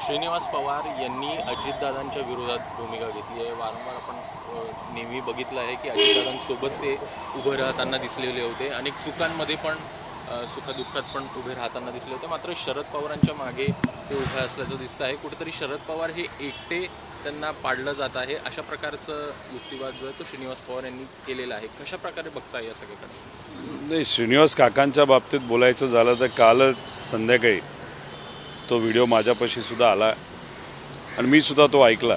श्रीनिवास पवार यांनी अजितदादांच्या विरोधात भूमिका घेतली आहे। वारंवार आपण नेहमी बघितलं आहे की अजितदादांसोबत ते उभं राहताना दिसलेले होते, अनेक चुकांमध्ये पण सुखदुःखात पण उभे राहताना दिसले होते। मात्र शरद पवारांच्या मागे ते उभे असल्याचं दिसतं आहे। कुठेतरी शरद पवार हे एकटे त्यांना पाडलं जात आहे, अशा प्रकारचं युक्तिवाद जो आहे तो श्रीनिवास पवार यांनी केलेला आहे। कशा प्रकारे बघताय या सगळ्याकडे? नाही, श्रीनिवास काकांच्या बाबतीत बोलायचं झालं तर कालच संध्याकाळी तो व्हिडिओ माझ्यापाशी सुद्धा आला आणि मी सुद्धा तो ऐकला।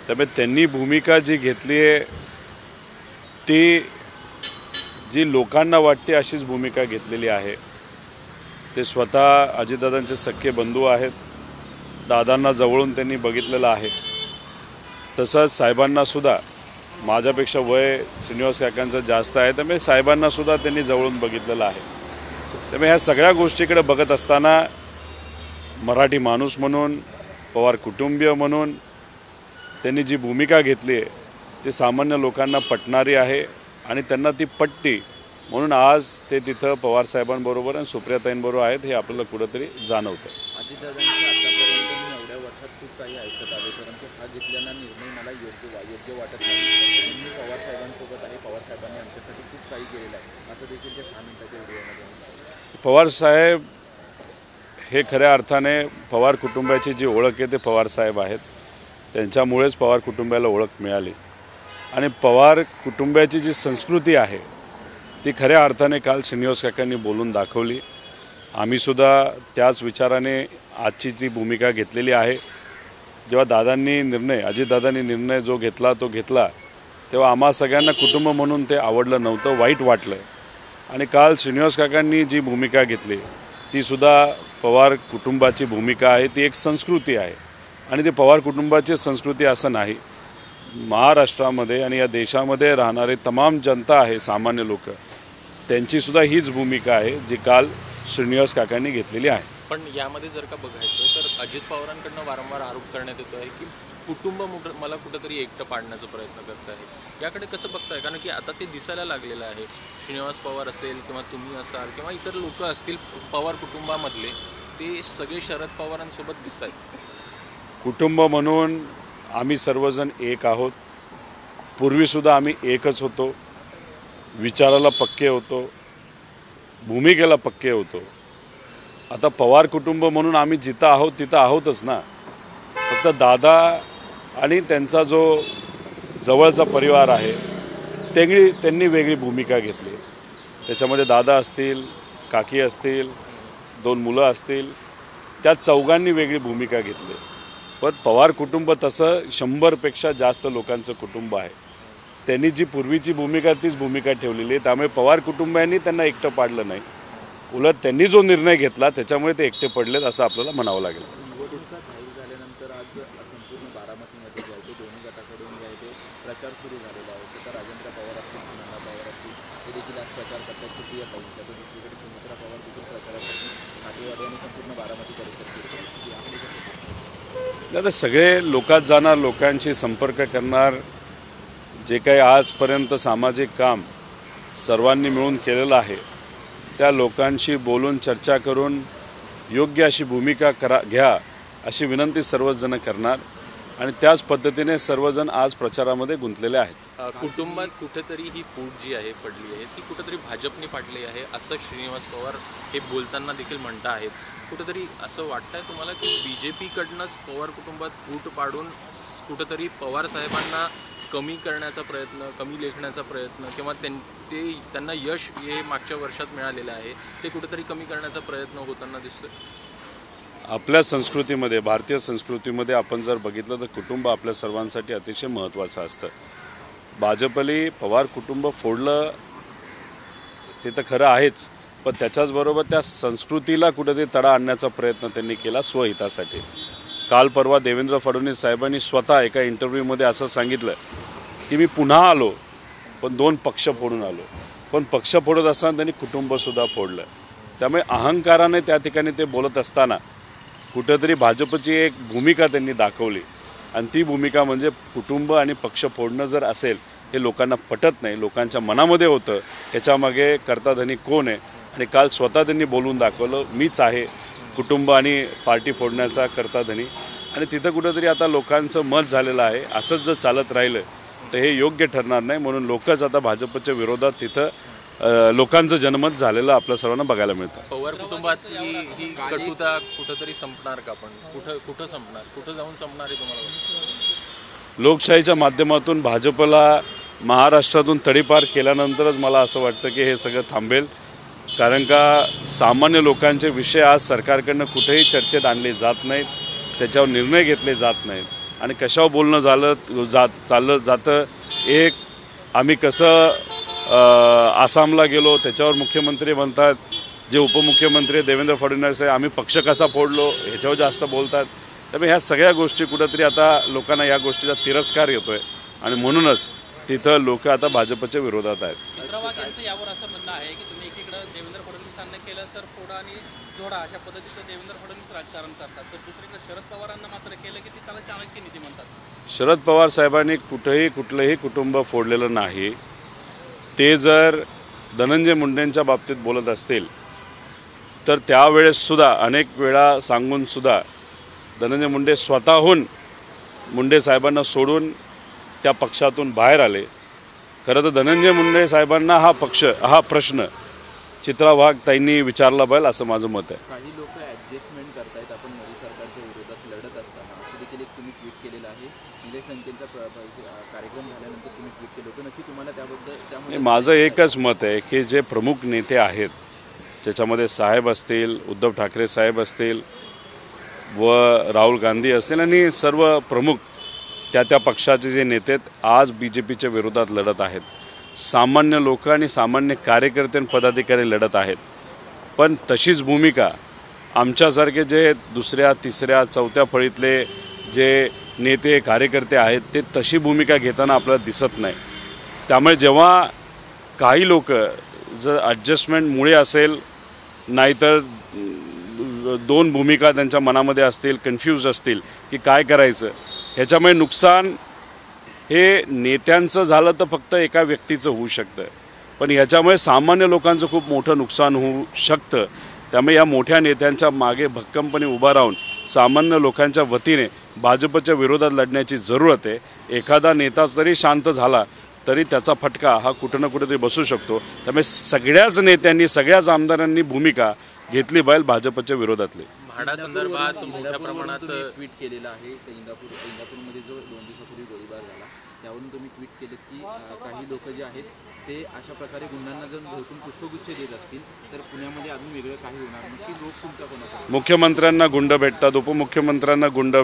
त्यामुळे त्यांनी भूमिका जी घेतली आहे ती जी लोकांना वाटते अशीच भूमिका घेतलेली आहे। ते स्वतः अजितदादांचे सख्खे बंधू आहेत, दादांना जवळून त्यांनी बघितलेलं आहे। तसंच साहेबांना सुद्धा, माझ्यापेक्षा वय श्रीनिवास काकांचं जास्त आहे, त्यामुळे साहेबांना सुद्धा त्यांनी जवळून बघितलेलं आहे। त्यामुळे ह्या सगळ्या गोष्टीकडे बघत असताना मराठी माणूस म्हणून, पवार कुटुंबीय म्हणून त्यांनी जी भूमिका घेतली आहे ती सामान्य लोकांना पटणारी आहे आणि त्यांना ती पटती, म्हणून आज ते तिथं पवार साहेबांबरोबर आणि सुप्रियाताईंबरोबर आहेत हे आपल्याला कुठंतरी जाणवतं। अजितदादांची आतापर्यंत मी एवढ्या वर्षात खूप काही ऐकत आले, परंतु हा घेतलेला निर्णय मला योग्य वाटत नाही। मी पवार साहेबांसोबत आहे, पवार साहेबांनी आमच्यासाठी खूप काही केलेलं आहे, असं देखील ते 6 मिनिटाच्या व्हिडिओमध्ये। पवार साहेब हे खऱ्या अर्थाने पवार कुटुंबाची जी ओळख आहे ते पवार साहेब आहेत, त्यांच्यामुळेच पवार कुटुंबाला ओळख मिळाली। आणि पवार कुटुंबाची जी संस्कृती आहे ती खऱ्या अर्थाने काल श्रीनिवास काकांनी बोलून दाखवली। आम्ही सुद्धा त्याच विचाराने आजची ती भूमिका घेतलेली आहे। जेव्हा अजितदादांनी निर्णय जो घेतला तेव्हा आम्हा सगळ्यांना कुटुंब म्हणून ते आवडलं नव्हतं, वाईट वाटलं। आणि काल श्रीनिवास काकांनी जी भूमिका घेतली ती सुद्धा पवार कुटुंबाची भूमिका आहे, ती एक संस्कृती आहे। आणि ती पवार कुटुंबाची संस्कृती असं नाही, महाराष्ट्रामध्ये आणि या देशामध्ये राहणारे तमाम जनता आहे, सामान्य लोक, त्यांची सुद्धा हीच भूमिका आहे जी काल श्रीनिवास काकांनी घेतलेली आहे। पण यामध्ये जर का बघायचं तर अजित पवारांकडनं वारंवार आरोप करण्यात येतो आहे की कुटुंब मला कुठंतरी एकटं पाडण्याचा प्रयत्न करत आहे। याकडे कसं बघताय? कारण की आता ते दिसायला लागलेलं आहे, श्रीनिवास पवार असेल किंवा तुम्ही असाल किंवा इतर लोक असतील पवार कुटुंबामधले, ते सगळे शरद पवारांसोबत दिसत आहेत। कुटुंब म्हणून आम्ही सर्वजण एक आहोत, पूर्वीसुद्धा आम्ही एकच होतो, विचाराला पक्के होतो, भूमिकेला पक्के होतो। आता पवार कुटुंब म्हणून आम्ही जिथं आहोत तिथं आहोतच ना, फक्त दादा आणि त्यांचा जो जवळचा परिवार आहे त्यांनी वेगळी भूमिका घेतली। त्याच्यामध्ये दादा असतील, काकी असतील, 2 मुलं असतील, त्या चौघांनी वेगळी भूमिका घेतली। पण पवार कुटुंब तसं 100पेक्षा जास्त लोकांचं कुटुंब आहे, त्यांनी जी पूर्वीची भूमिका तीच भूमिका ठेवलेली आहे। त्यामुळे पवार कुटुंबियांनी त्यांना एकटं पाडलं नाही, उलट त्यांनी जो निर्णय घेतला त्याच्यामुळे ते एकटे पडलेत असं आपल्याला म्हणावं लागेल। निवडणुका जाहीर झाल्यानंतर आज संपूर्ण बारामतीमध्ये जे आहे ते दोन्ही गटाकडून जे आहे ते प्रचार सुरू झालेला आहे। तर राजेंद्र पवार असतील, नंदा पवार असतील, ते देखील आज प्रचार करतात। सुप्रियाताई, तर दुसरीकडे सुमित्रा पवार देखील प्रचारासाठी नाटेवाडी आणि संपूर्ण बारामती परिसर फिरतात। याकडे कसं? आता सगळे लोकात जाणार, लोकांशी संपर्क करणार, जे काही आजपर्यंत सामाजिक काम सर्वांनी मिळून केलेलं आहे त्या लोकांशी बोलून चर्चा करून योग्य अशी भूमिका घ्या अशी विनंती सर्वच जण करणार आणि त्याच पद्धतीने सर्वजण आज प्रचारामध्ये गुंतलेले आहेत। कुटुंबात कुठेतरी ही फूट जी आहे पडली आहे ती कुठेतरी भाजपने पाडली आहे असं श्रीनिवास पवार हे बोलताना देखील म्हणता आहेत। कुठेतरी असं वाटतंय तुम्हाला की बीजेपीकडनंच पवार कुटुंबात फूट पाडून कुठेतरी पवार साहेबांना कमी करण्याचा प्रयत्न, कमी लेखण्याचा प्रयत्न किंवा त्यांना यश हे मागच्या वर्षात मिळालेलं आहे ते कुठेतरी कमी करण्याचा प्रयत्न होताना दिसतोय? आपल्या संस्कृतीमध्ये, भारतीय संस्कृतीमध्ये आपण जर बघितलं तर कुटुंब आपल्या सर्वांसाठी अतिशय महत्त्वाचं असतं। भाजपने पवार कुटुंब फोडलं ते तर खरं आहेच, पण त्याच्याचबरोबर त्या संस्कृतीला कुठेतरी तडा आणण्याचा प्रयत्न त्यांनी केला स्वहितासाठी। काल परवा देवेंद्र फडणवीस साहेबांनी स्वतः एका इंटरव्ह्यूमध्ये असं सांगितलं की मी पुन्हा आलो पण 2 पक्ष फोडून आलो, पण पक्ष फोडत असताना त्यांनी कुटुंबसुद्धा फोडलं। त्यामुळे अहंकाराने त्या ठिकाणी ते बोलत असताना कुठेतरी भाजपची एक भूमिका त्यांनी दाखवली आणि ती भूमिका म्हणजे कुटुंब आणि पक्ष फोडणं जर असेल हे लोकांना पटत नाही, लोकांच्या मनामध्ये होतं, ह्याच्यामागे कर्ताधनी कोण आहे। आणि काल स्वतः त्यांनी बोलून दाखवलं, मीच आहे, कुटुंब आणि पार्टी फोडण्याचा करता धनी आणि तिथं कुठंतरी आता लोकांचं मत झालेलं आहे. असंच जर चालत राहिलं तर हे योग्य ठरणार नाही. म्हणून लोकच आता भाजपच्या विरोधात तिथं लोकांचं जनमत झालेलं आपल्या सर्वांना बघायला मिळतं. पवार कुटुंबात ही कटुता कुठंतरी संपणार का? पण कुठं संपणार? कुठं जाऊन संपणार आहे तुम्हाला वाटतं? लोकशाहीच्या माध्यमातून भाजपला महाराष्ट्रातून तडीपार केल्यानंतरच मला असं वाटतं की हे सगळं थांबेल. कारण का सामान्य लोकांचे विषय आज सरकारकडनं कुठेही चर्चेत आणले जात नाहीत, त्याच्यावर निर्णय घेतले जात नाहीत आणि कशावर बोलणं चाललं जातं. एक आम्ही कसं आसामला गेलो त्याच्यावर मुख्यमंत्री म्हणतात, जे उपमुख्यमंत्री देवेंद्र फडणवीस आहे आम्ही पक्ष कसा फोडलो ह्याच्यावर जास्त बोलतात. त्यामुळे ह्या सगळ्या गोष्टी कुठंतरी आता लोकांना या गोष्टीचा तिरस्कार येतो आहे आणि म्हणूनच तिथं लोक आता भाजपच्या विरोधात आहेत. चंद्रबाबू यांचं यावर असं म्हणणं आहे की तुम्ही एकीकडे देवेंद्र फडणवीसांना केलं तर फोडा आणि जोडा अशा पद्धतीचं देवेंद्र फडणवीस राजकारण करतात, तर दुसरीकडे शरद पवारांना मात्र केलं की ती त्याला चाणक्य नीती म्हणतात. शरद पवार साहेबांनी कुठलंही कुटुंब फोडलेलं नाही. ते जर धनंजय मुंडेंच्या बाबतीत बोलत असतील तर त्यावेळेससुद्धा अनेक वेळा सांगूनसुद्धा धनंजय मुंडे स्वतःहून मुंडे साहेबांना सोडून त्या पक्षातून बाहेर आले. खरं तर धनंजय मुंडे साहेबांना हा प्रश्न चित्रा वाघ ताईंनी विचारला पाहिजे असं माझं मत आहे. काही लोक ॲडजस्टमेंट करतायत आपण मोदी सरकारच्या विरोधात लढत असताना, असं देखील एक तुम्ही ट्विट केलेलं आहे. निलेश लंकेंचा कार्यक्रम झाल्यानंतर तुम्ही ट्विट केलं होतं. नक्की तुम्हाला त्यामुळे माझं एकच मत आहे की जे प्रमुख नेते आहेत ज्याच्यामध्ये साहेब असतील, उद्धव ठाकरे साहेब असतील व राहुल गांधी असतील आणि सर्व प्रमुख त्या पक्षाचे जे नेते आज BJPच्या विरोधात लढत आहेत. सामान्य लोक आणि सामान्य कार्यकर्ते आणि पदाधिकारी लढत आहेत. पण तशीच भूमिका आमच्यासारखे जे दुसऱ्या तिसऱ्या चौथ्या फळीतले जे नेते कार्यकर्ते आहेत ते तशी भूमिका घेताना आपल्याला दिसत नाही. त्यामुळे जेव्हा काही लोक जर ॲडजस्टमेंटमुळे असेल नाहीतर दोन भूमिका त्यांच्या मनामध्ये असतील, कन्फ्यूज असतील की काय करायचं, ह्याच्यामुळे नुकसान हे नेत्यांचं झालं तर फक्त एका व्यक्तीचं होऊ शकतं, पण ह्याच्यामुळे सामान्य लोकांचं खूप मोठं नुकसान होऊ शकतं. त्यामुळे या मोठ्या नेत्यांच्या मागे भक्कमपणे उभा राहून सामान्य लोकांच्या वतीने भाजपच्या विरोधात लढण्याची जरूरत आहे. एखादा नेता जरी शांत झाला तरी त्याचा फटका हा कुठं ना कुठेतरी बसू शकतो. त्यामुळे सगळ्याच नेत्यांनी सगळ्याच आमदारांनी भूमिका घेतली पाहिजे भाजपच्या विरोधातली. म्हाडा संदर्भात मोठ्या प्रमाणात ट्विट केलेलं आहे. इंदापूरमध्ये जो 2 दिवसापूर्वी गोळीबार झाला त्यावरून तुम्ही ट्विट केलं की काही लोक जे आहेत ते अशा प्रकारे गुंडांना जर भेटून पुष्पगुच्छ देत असतील तर पुण्यामध्ये अजून वेगळं काही होणार नाही. की लोक तुमचा कोणाकडे मुख्यमंत्र्यांना गुंड भेटतात, उपमुख्यमंत्र्यांना गुंड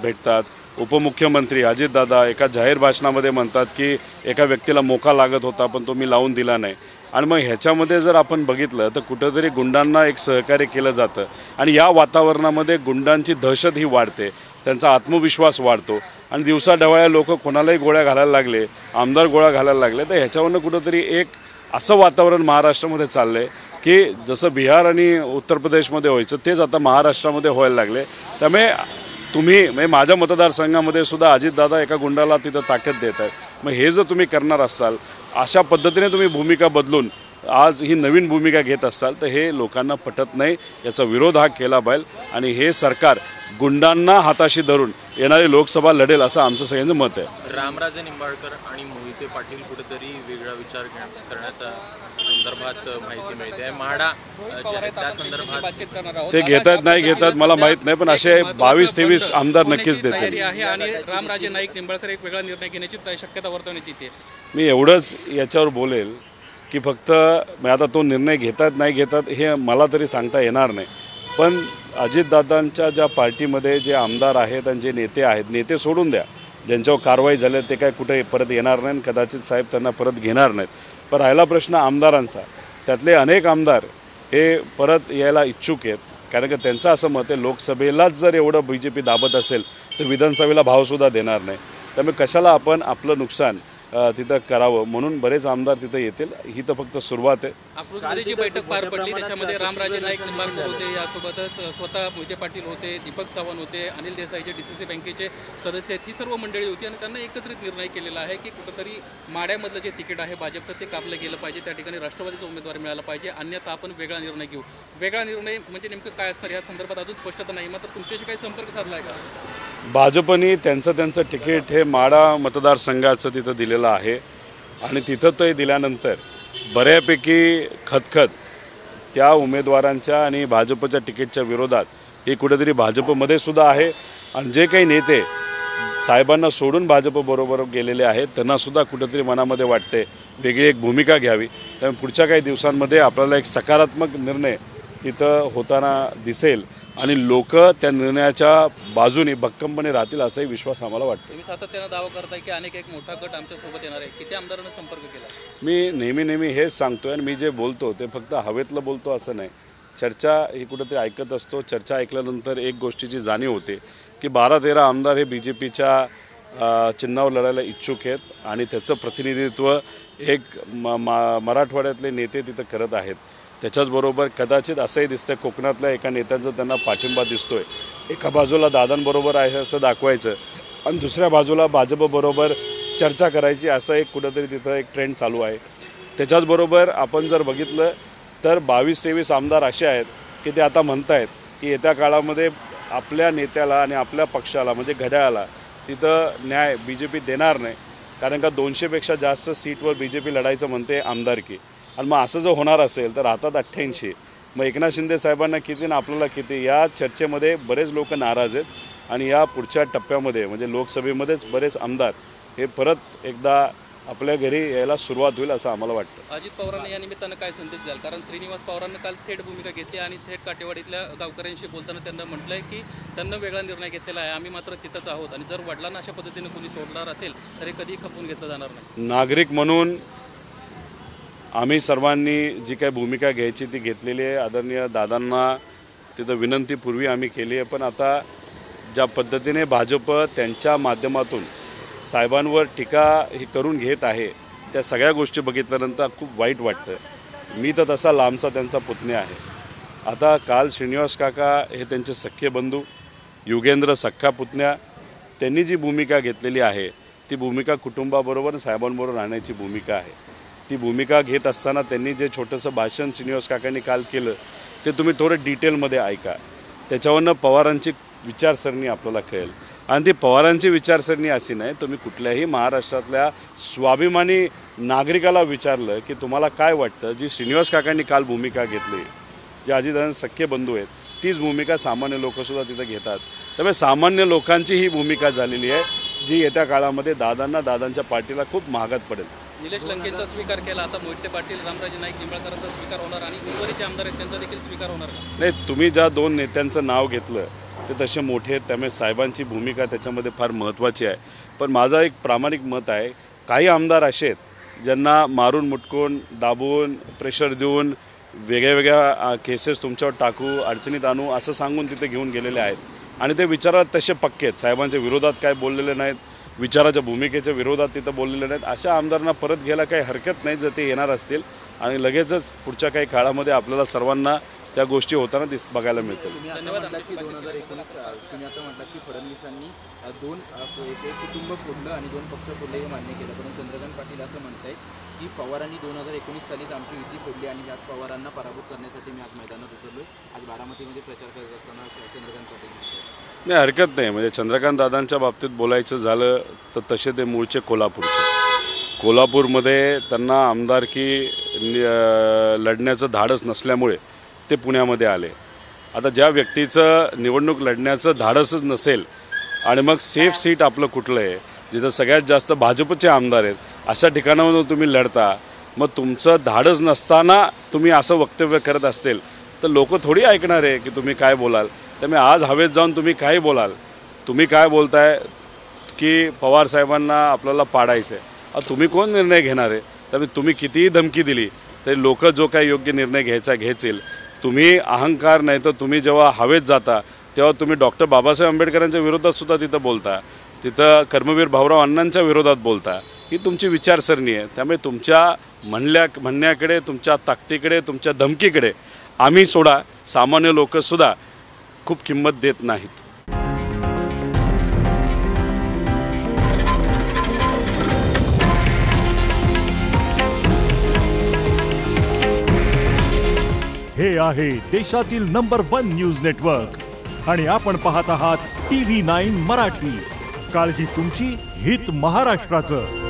भेटतात. उपमुख्यमंत्री अजितदादा एका जाहीर भाषणामध्ये म्हणतात की एका व्यक्तीला मोका लागत होता पण तो मी लावून दिला नाही. आणि मग ह्याच्यामध्ये जर आपण बघितलं तर कुठंतरी गुंडांना एक सहकार्य केलं जातं आणि या वातावरणामध्ये गुंडांची दहशत ही वाढते, त्यांचा आत्मविश्वास वाढतो आणि दिवसाढवळ्या लोक कोणालाही गोळ्या घालायला लागले, आमदार गोळ्या घालायला लागले. तर ह्याच्यावरनं कुठंतरी एक असं वातावरण महाराष्ट्रामध्ये चाललं आहे की जसं बिहार आणि उत्तर प्रदेशमध्ये व्हायचं तेच आता महाराष्ट्रामध्ये व्हायला लागले. त्यामुळे तुम्ही म्हणजे माझ्या मतदारसंघामध्ये सुद्धा अजितदादा एका गुंडाला तिथं ताकद देत आहेत. मग हे जर तुम्ही करणार असाल, अशा पद्धतीने तुम्ही भूमिका बदलून आज ही नवीन भूमिका घेत असाल तर हे लोकांना पटत नाही. याचा विरोध हा केला पाहिजे आणि हे सरकार गुंडांना हाताशी धरून येणारी लोकसभा लढेल असं आमचं सगळ्यांचं मत आहे. रामराजे निंबाळकर आणि मोहिते पाटील कुठेतरी वेगळा विचार करण्याच्या संदर्भात माहिती मिळते आहे. म्हाडा त्या संदर्भात बातचीत करणार आहोत. ते घेतात नाही घेतात मला माहीत नाही, पण असे 22-23 आमदार नक्कीच तयारी देतील. आहे आणि रामराजे नाईक निंबाळकर एक वेगळा निर्णय घेण्याची शक्यता वर्तवण्यात येते. मी एवढंच याच्यावर बोलेल की फक्त आता तो निर्णय घेतात नाही घेतात हे मला तरी सांगता येणार नाही. पण अजितदादांच्या ज्या पार्टीमध्ये जे आमदार आहेत आणि जे नेते आहेत, नेते सोडून द्या, ज्यांच्यावर कारवाई झाली ते काय कुठे परत येणार नाही, कदाचित साहेब त्यांना परत घेणार नाहीत. पण राहिला प्रश्न आमदारांचा, त्यातले अनेक आमदार हे परत यायला इच्छुक आहेत. कारण की त्यांचं असं मत आहे लोकसभेलाच जर एवढं BJP दाबत असेल तर विधानसभेला भावसुद्धा देणार नाही. त्यामुळे कशाला आपण आपलं नुकसान तिथं करावं म्हणून बरेच आमदार तिथं येतील. ही तर फक्त सुरुवात आहे. अकलूजमध्ये जी बैठक पार पडली त्याच्यामध्ये रामराजे नाईक निंबाळकर होते, यासोबतच स्वतः मोहिते पाटील होते, दीपक चव्हाण होते, अनिल देसाई जे DCC बँकेचे सदस्य आहेत, ही सर्व मंडळी होती आणि त्यांना एकत्रित निर्णय केलेला आहे की कुठंतरी माड्यामधलं जे तिकीट आहे भाजपचं ते कापलं गेलं पाहिजे, त्या ठिकाणी राष्ट्रवादीचा उमेदवार मिळाला पाहिजे, अन्यथा आपण वेगळा निर्णय घेऊ. वेगळा निर्णय म्हणजे नेमकं काय असणार या संदर्भात अजून स्पष्टता नाही. मात्र तुमच्याशी काही संपर्क साधला आहे का? भाजपने त्यांचं तिकीट हे माडा मतदारसंघाचं तिथं दिलेलं आहे आणि तिथं ते दिल्यानंतर बऱ्यापैकी खतखत त्या उमेदवारांच्या आणि भाजपच्या तिकीटच्या विरोधात हे कुठेतरी भाजपमध्ये सुद्धा आहे. आणि जे काही नेते साहेबांना सोडून भाजपबरोबर गेलेले आहेत त्यांनासुद्धा कुठेतरी मनामध्ये वाटते वेगळी एक भूमिका घ्यावी. त्यामुळे पुढच्या काही दिवसांमध्ये आपल्याला एक सकारात्मक निर्णय तिथं होताना दिसेल आणि लोक त्या निर्णयाच्या बाजूने भक्कमपणे राहतील असाही विश्वास आम्हाला वाटतो. तुम्ही सातत्यानं दावा करताय की अनेक एक मोठा गट आमच्यासोबत येणार आहे. किती आमदारांना संपर्क केला? मी नेहमी हेच सांगतोय आणि मी जे बोलतो ते फक्त हवेतलं बोलतो असं नाही. चर्चा ही कुठंतरी ऐकत असतो. चर्चा ऐकल्यानंतर एक गोष्टीची जाणीव होते की 12-13 आमदार हे BJPच्या चिन्हावर लढायला इच्छुक आहेत आणि त्याचं प्रतिनिधित्व एक मराठवाड्यातले नेते तिथं करत आहेत. त्याच्याचबरोबर कदाचित असंही दिसतंय कोकणातल्या एका नेत्यांचा त्यांना पाठिंबा दिसतोय. एका बाजूला दादांबरोबर आहे असं दाखवायचं आणि दुसऱ्या बाजूला भाजपबरोबर चर्चा करायची असं एक कुठंतरी तिथं एक ट्रेंड चालू आहे. त्याच्याचबरोबर आपण जर बघितलं तर 22-23 आमदार असे आहेत की ते आता म्हणत आहेत की येत्या काळामध्ये आपल्या नेत्याला आणि आपल्या पक्षाला म्हणजे घड्याळाला तिथं न्याय BJP देणार नाही. कारण का 200पेक्षा जास्त सीटवर BJP लढायचं म्हणते आमदारकी. आणि मग असं जर होणार असेल तर हातात 88. मग एकनाथ शिंदे साहेबांना किती आणि आपल्याला किती या चर्चेमध्ये बरेच लोक नाराज आहेत आणि या पुढच्या टप्प्यामध्ये म्हणजे लोकसभेमध्येच बरेच आमदार हे परत एकदा आपल्या घरी यायला सुरुवात होईल असं आम्हाला वाटतं. अजित पवारांना या निमित्तानं काय संदेश द्याल? कारण श्रीनिवास पवारांना काल थेट भूमिका घेतली आणि थेट काटेवाडीतल्या गावकऱ्यांशी बोलताना त्यांना म्हटलंय की त्यांना वेगळा निर्णय घेतलेला आहे, आम्ही मात्र तिथंच आहोत आणि जर वडिलांना अशा पद्धतीने कोणी सोडणार असेल तर हे कधी खपवून घेतलं जाणार नाही. नागरिक म्हणून आम्ही सर्वांनी जी काही भूमिका घ्यायची ती घेतलेली आहे. आदरणीय दादांना तिथं विनंतीपूर्वी आम्ही केली आहे. पण आता ज्या पद्धतीने भाजप त्यांच्या माध्यमातून साहेबांवर टीका ही करून घेत आहे त्या सगळ्या गोष्टी बघितल्यानंतर खूप वाईट वाटतं. मी तर तसा लांबचा त्यांचा पुतण्या आहे. आता काल श्रीनिवास काका हे त्यांचे सख्खे बंधू, युगेंद्र सख्खा पुतण्या, त्यांनी जी भूमिका घेतलेली आहे ती भूमिका कुटुंबाबरोबर साहेबांबरोबर राहण्याची भूमिका आहे. ती भूमिका घेत असताना त्यांनी जे छोटंसं भाषण श्रीनिवास काकांनी काल केलं ते तुम्ही थोडं डिटेलमध्ये ऐका. त्याच्यावरनं पवारांची विचारसरणी आपल्याला कळेल. आणि ती पवारांची विचारसरणी अशी नाही. तुम्ही कुठल्याही महाराष्ट्रातल्या स्वाभिमानी नागरिकाला विचारलं की तुम्हाला काय वाटतं, जी श्रीनिवास काकांनी काल भूमिका घेतली, जे अजितदादांचे सख्खे बंधू आहेत, तीच भूमिका सामान्य लोकसुद्धा तिथं घेतात. त्यामुळे सामान्य लोकांची ही भूमिका झालेली आहे जी येत्या काळामध्ये दादांच्या पार्टीला खूप महागात पडेल. निलेश लंकेचा स्वीकार केला, आता मोहिते पाटील, रामराजे नाईक निंबाळकरांचा स्वीकार होणार आणि उर्वरित आमदार आहेत त्यांचा देखील स्वीकार होणार का? नाही, तुम्ही ज्या 2 नेत्यांचं नाव घेतलं ते तसे मोठे आहेत. त्यामुळे साहेबांची भूमिका त्याच्यामध्ये फार महत्त्वाची आहे. पण माझं एक प्रामाणिक मत आहे, काही आमदार असे आहेत ज्यांना मारून मुटकून दाबून प्रेशर देऊन वेगळ्या केसेस तुमच्यावर टाकू, अडचणीत आणू असं सांगून तिथे घेऊन गेलेले आहेत आणि ते विचारात तसे पक्के आहेत. साहेबांच्या विरोधात काय बोललेले नाहीत, विचाराच्या भूमिकेच्या विरोधात तिथं बोललेले नाहीत. अशा आमदारांना परत घ्यायला काही हरकत नाही जर ते येणार असतील आणि लगेचच पुढच्या काही काळामध्ये आपल्याला सर्वांना त्या गोष्टी होताना बघायला मिळतील. तुम्ही आता म्हटलात की 2019 तुम्ही आता म्हटलात की फडणवीसांनी 2 कुटुंब फोडलं आणि 2 पक्ष फोडले हे मान्य केलं. पण चंद्रकांत पाटील असं म्हणताय की पवारांनी 2019 सालीच आमची युती फोडली आणि ह्याच पवारांना पराभूत करण्यासाठी मी आज मैदानात उतरलो. आज बारामतीमध्ये प्रचार करत असताना चंद्रकांत पाटील म्हणतात. नाही, हरकत नाही. म्हणजे चंद्रकांत दादांच्या बाबतीत बोलायचं झालं तर तसे ते मूळचे कोल्हापूरमध्ये त्यांना आमदारकी लढण्याचं धाडस नसल्यामुळे ते पुण्यामध्ये आले. आता ज्या व्यक्तीचं निवडणूक लढण्याचं धाडसच नसेल आणि मग सेफ सीट आपलं कुठलं आहे जिथं सगळ्यात जास्त भाजपचे आमदार आहेत अशा ठिकाणावरून तुम्ही लढता, मग तुमचं धाडस नसताना तुम्ही असं वक्तव्य करत असतील तर लोक थोडी ऐकणार आहे की तुम्ही काय बोलाल. त्यामुळे आज हवेत जाऊन तुम्ही काय बोलाल, तुम्ही काय बोलताय की पवार साहेबांना आपल्याला पाडायचं आहे, तुम्ही कोण निर्णय घेणार आहे. त्यामुळे तुम्ही कितीही धमकी दिली तरी लोक जो काही योग्य निर्णय घेतील. तुम्ही अहंकार नाही तर तुम्ही जेव्हा हवेत जाता तेव्हा तुम्ही डॉक्टर बाबासाहेब आंबेडकरांच्या विरोधात सुद्धा तिथं बोलता, तिथं कर्मवीर भाऊराव अण्णांच्या विरोधात बोलता. ही तुमची विचारसरणी आहे. त्यामुळे तुमच्या म्हणण्याकडे, तुमच्या ताकदीकडे, तुमच्या धमकीकडे आम्ही सोडा सामान्य लोकसुद्धा खूप किंमत देत नाहीत. हे आहे देशातील नंबर 1 न्यूज नेटवर्क आणि आपण पाहत आहात TV9 मराठी. काळजी तुमची, हित महाराष्ट्राचं.